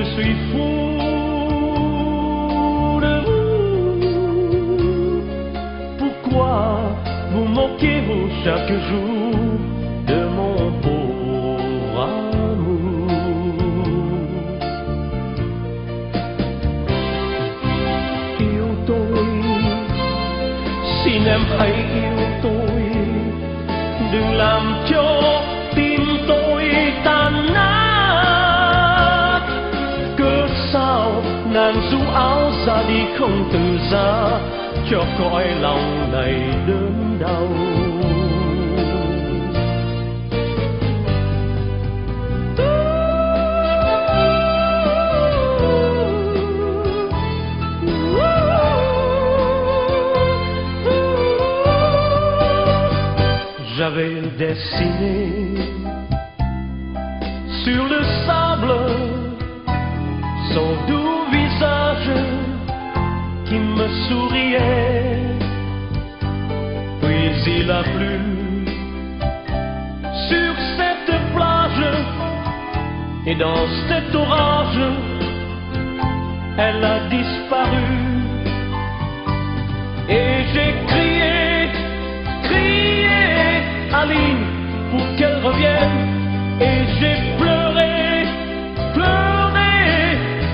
suis fou de vous. Pourquoi vous moquez-vous chaque jour de mon pauvre amour? Yêu tôi, xin em hãy yêu tôi, đừng làm cho tim tôi tan nát. Cớ sao nàng ru áo ra đi không từ giá, cho cõi lòng này đớn đau. J'avais dessiné sur le sable son doux visage qui me souriait, puis il a plu sur cette plage, et dans cet orage elle a disparu, et j'ai crié, crié Aline pour qu'elle revienne, et j'ai pleuré, pleuré,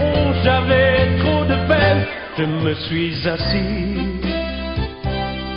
oh j'avais trop de peine. Je me suis assis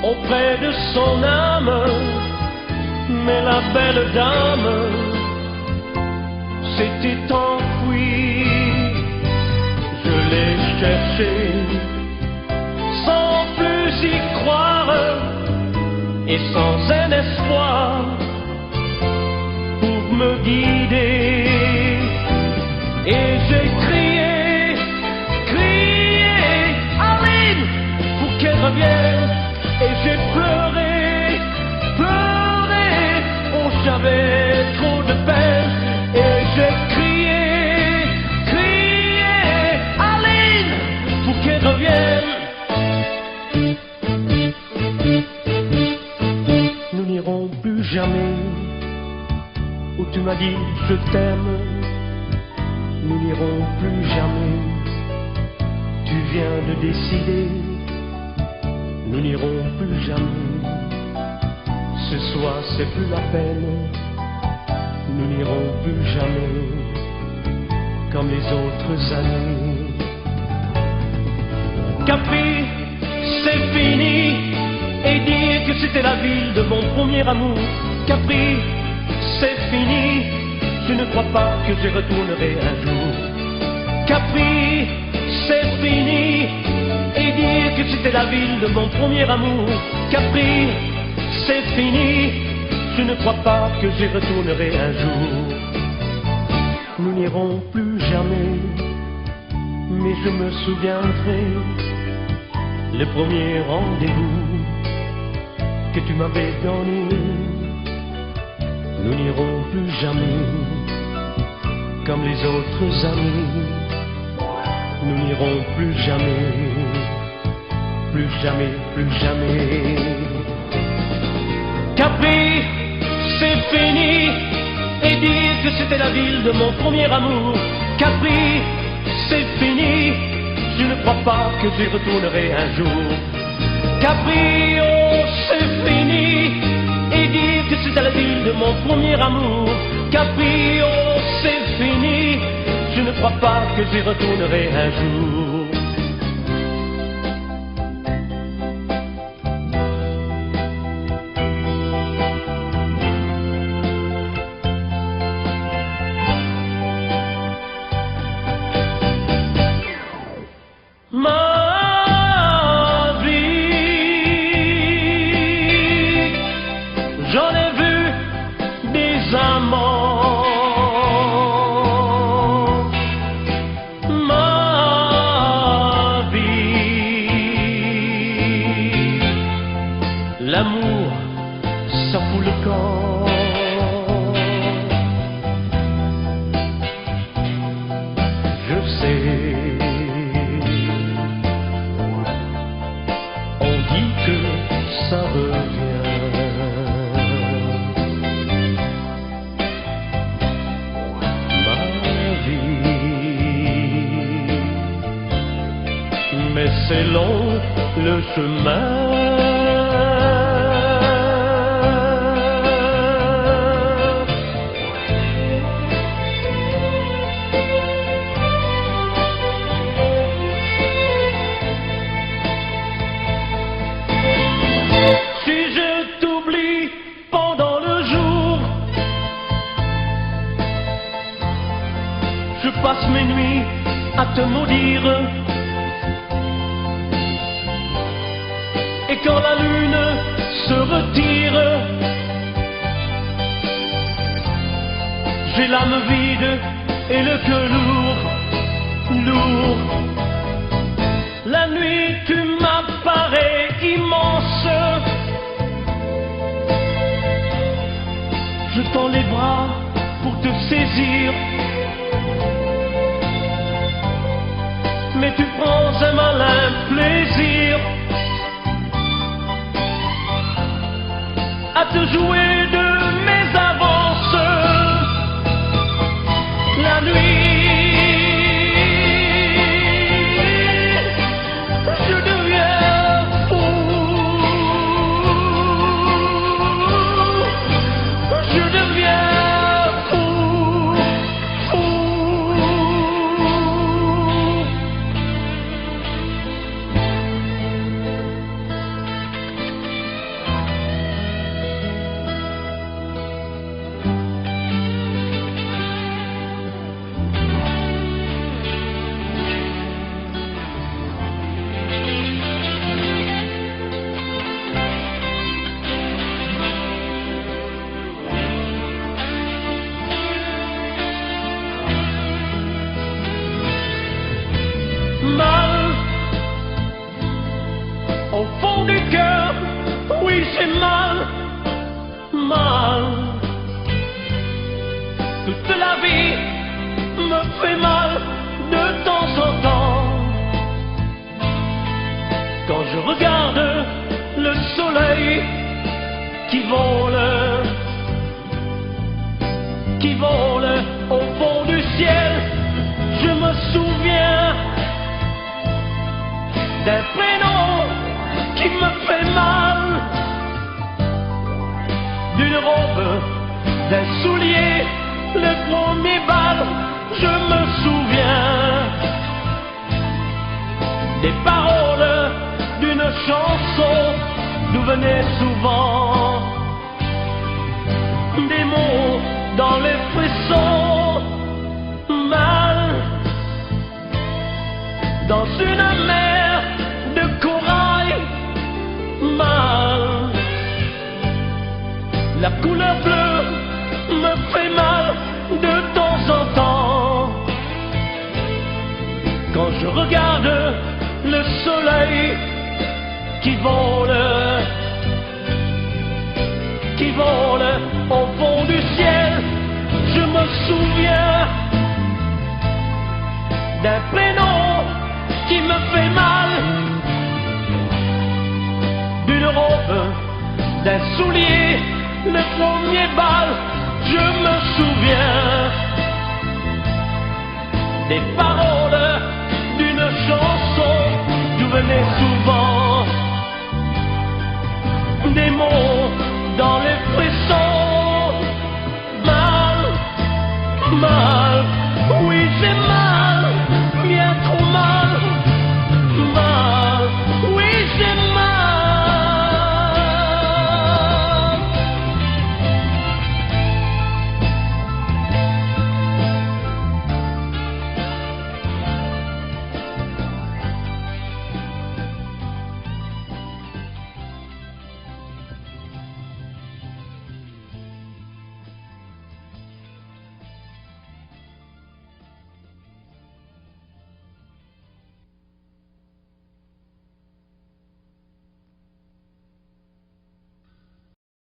auprès de son âme, mais la belle dame s'était enfuie. Je l'ai cherchée sans plus y croire, et sans un espoir pour me guider, et j'ai crié, crié Aline pour qu'elle revienne, et j'ai pleuré, pleuré, oh j'avais trop de peine, et j'ai crié, crié Aline pour qu'elle revienne. Plus jamais où tu m'as dit je t'aime, nous n'irons plus jamais. Tu viens de décider, nous n'irons plus jamais. Ce soir c'est plus la peine, nous n'irons plus jamais comme les autres années. Capri, c'est fini. Et dire que c'était la ville de mon premier amour. Capri, c'est fini. Je ne crois pas que j'y retournerai un jour. Capri, c'est fini. Et dire que c'était la ville de mon premier amour. Capri, c'est fini. Je ne crois pas que j'y retournerai un jour. Nous n'irons plus jamais, mais je me souviendrai le premier rendez-vous que tu m'avais donné. Nous n'irons plus jamais comme les autres amis. Nous n'irons plus jamais, plus jamais, plus jamais. Capri, c'est fini. Et dire que c'était la ville de mon premier amour. Capri, c'est fini. Je ne crois pas que j'y retournerai un jour. Capri, oh c'est fini. Et dire que c'était la ville de mon premier amour. Capri, oh c'est fini. Je ne crois pas que j'y retournerai un jour. J'en ai vu des amants, ma vie. L'amour, ça fout le camp. Je sais, on dit que ça revient. mais c'est long le chemin. Si je t'oublie pendant le jour, je passe mes nuits à te maudire. Et quand la lune se retire, j'ai l'âme vide et le cœur lourd, lourd. La nuit tu m'apparais immense, je tends les bras pour te saisir, mais tu prends un malin plaisir à te jouer de mes avances. La nuit, je deviens fou, je deviens fou, fou. Mal, au fond du cœur, oui c'est mal, mal. Toute la vie me fait mal de temps en temps. Quand je regarde le soleil qui vole au fond du ciel, je me souviens d'un prénom qui me fait mal, d'une robe, d'un soulier, le premier bal, je me souviens des paroles d'une chanson d'où venaient souvent des mots dans les frissons. Mal dans une mer de corail, mal. La couleur bleue me fait mal de temps en temps. Quand je regarde le soleil qui vole au fond du ciel, je me souviens d'un prénom qui me fait mal, d'une robe, d'un soulier, le premier bal, je me souviens